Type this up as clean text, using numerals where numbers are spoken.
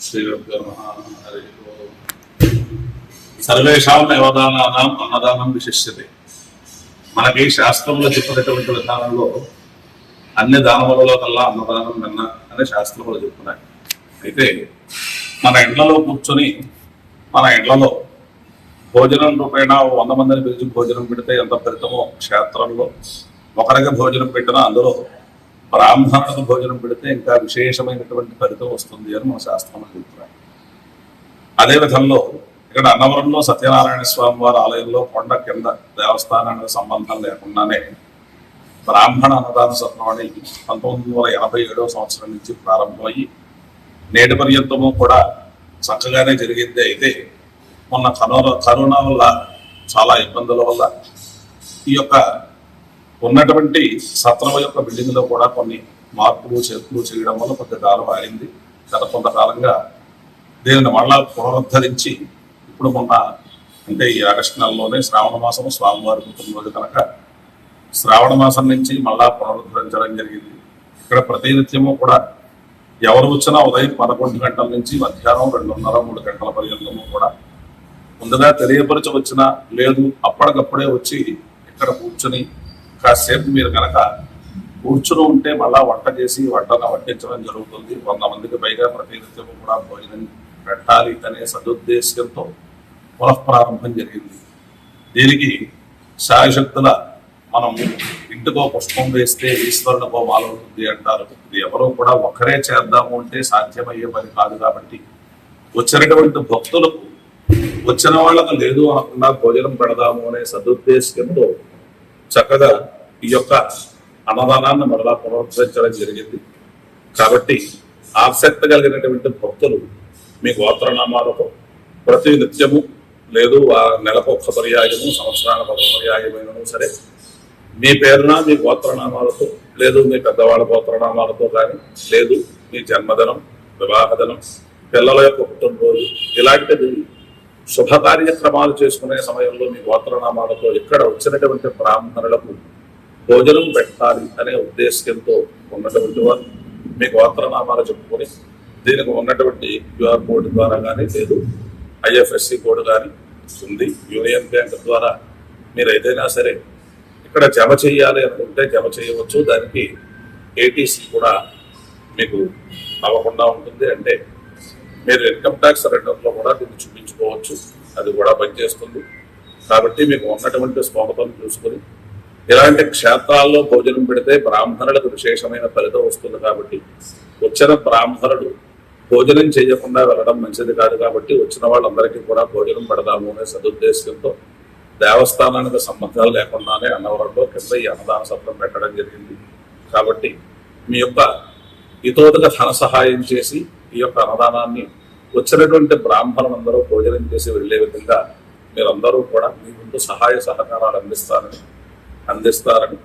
శ్రీగురుభ్యో నమః. హరి ఓం. సర్వేషాం దేవదానానాం అన్నదానం విశిష్యతే. మనకి శాస్త్రంలో చెప్పినటువంటి విధానంలో అన్ని దానములలో కల్లా అన్నదానం నిన్న అనే శాస్త్రంలో చెప్తున్నాయి. అయితే మన ఇండ్లలో కూర్చొని మన ఇండ్లలో భోజనం రూపేణ 100 మందిని పిలిచి భోజనం పెడితే ఎంత ఫలితమో, క్షేత్రంలో ఒకరికి భోజనం పెట్టినా అందులో బ్రాహ్మణులకు భోజనం పెడితే ఇంకా విశేషమైనటువంటి ఫలితం వస్తుంది అని మన శాస్త్రంలో చెప్తున్నాయి. అదే విధంలో ఇక్కడ అన్నవరంలో సత్యనారాయణ స్వామి వారి ఆలయంలో కొండ కింద దేవస్థానానికి సంబంధం లేకుండానే బ్రాహ్మణ అన్నదాన సత్రం అని 1987 సంవత్సరం నుంచి ప్రారంభమయ్యి నేటి పర్యంతము కూడా చక్కగానే జరిగింది. అయితే మొన్న కరోనా వల్ల చాలా ఇబ్బందుల వల్ల ఈ యొక్క ఉన్నటువంటి సత్రం యొక్క బిల్డింగ్ లో కూడా కొన్ని మార్పులు చేర్పులు చేయడం వల్ల కొంతకాలం అయింది. గత కొంతకాలంగా దీనిని మళ్ళా పునరుద్ధరించి ఇప్పుడు మొన్న అంటే ఈ ఆగస్టు నెలలోనే శ్రావణ మాసం స్వామివారి పుట్టినరోజు కనుక శ్రావణ మాసం నుంచి మళ్ళా పునరుద్ధరించడం జరిగింది. ఇక్కడ ప్రతినిత్యము కూడా ఎవరు వచ్చినా ఉదయం 11 గంటల నుంచి మధ్యాహ్నం 2:30-3 గంటల పర్యంతము కూడా ముందుగా తెలియపరచి వచ్చినా లేదు అప్పటికప్పుడే వచ్చి ఇక్కడ కూర్చొని కాసేపు మీరు కనుక కూర్చుని ఉంటే మళ్ళా వంట చేసి వంటను వడ్డించడం జరుగుతుంది. 100 మందికి పైగా ప్రతినిత్యము కూడా భోజనం పెట్టాలి అనే సదుద్దేశ్యంతో పునఃప్రారంభం జరిగింది. దీనికి శాయశక్తుల మనం ఇంటికో పుష్పం వేస్తే ఈశ్వరునికో మాల ఉంటుంది అంటారు. ఇది ఎవరో కూడా ఒక్కరే చేద్దాము అంటే సాధ్యమయ్యే పని కాదు. కాబట్టి వచ్చినటువంటి భక్తులకు వచ్చిన వాళ్ళకు లేదు అనకుండా భోజనం పెడదాము అనే సదుద్దేశ్యంతో చక్కగా ఈ యొక్క అన్నదానాన్ని మరలా పునరుద్ధరించడం జరిగింది. కాబట్టి ఆసక్తి కలిగినటువంటి భక్తులు మీ గోత్రనామాలతో ప్రతి నిత్యము లేదు నెలకొక్క పర్యాయము సంవత్సరానికి ఒక పర్యాయమైనను సరే మీ పేరున మీ గోత్రనామాలతో లేదు మీ పెద్దవాళ్ళ గోత్రనామాలతో కానీ లేదు మీ జన్మదినం, వివాహదినం, పిల్లల యొక్క పుట్టినరోజు ఇలాంటిది శుభ కార్యక్రమాలు చేసుకునే సమయంలో మీ గోత్రనామాలతో ఇక్కడ వచ్చినటువంటి బ్రాహ్మణులకు భోజనం పెట్టాలి అనే ఉద్దేశ్యంతో ఉన్నటువంటి వారు మీ గోత్రనామాలు చెప్పుకొని దీనికి ఉన్నటువంటి క్యూఆర్ కోడ్ ద్వారా కానీ లేదు IFSC కోడ్ కానీ ఉంది. యూనియన్ బ్యాంక్ ద్వారా మీరు ఏదైనా సరే ఇక్కడ జమ చేయాలి అనుకుంటే జమ చేయవచ్చు. దానికి ATC కూడా మీకు అవ్వకుండా ఉంటుంది. అంటే మీరు ఇన్కమ్ ట్యాక్స్ రిటర్న్లో కూడా దీన్ని చూపించుకోవచ్చు. అది కూడా పనిచేస్తుంది. కాబట్టి మీకు ఉన్నటువంటి స్తోమతను చూసుకొని ఇలాంటి క్షేత్రాల్లో భోజనం పెడితే బ్రాహ్మణులకు విశేషమైన ఫలితం వస్తుంది. కాబట్టి వచ్చిన బ్రాహ్మణుడు భోజనం చేయకుండా వెళ్ళడం మంచిది కాదు. కాబట్టి వచ్చిన వాళ్ళందరికీ కూడా భోజనం పెడదాము అనే సదుద్దేశంతో దేవస్థానానికి సంబంధాలు లేకుండానే అన్నవరంలో కింద ఈ అన్నదాన సత్రం పెట్టడం జరిగింది. కాబట్టి మీ యొక్క ఇతోదక ధన సహాయం చేసి ఈ యొక్క అన్నదానాన్ని వచ్చినటువంటి బ్రాహ్మణులందరూ భోజనం చేసి వెళ్లే విధంగా మీరందరూ కూడా మీ ముందు సహాయ సహకారాలు అందిస్తారని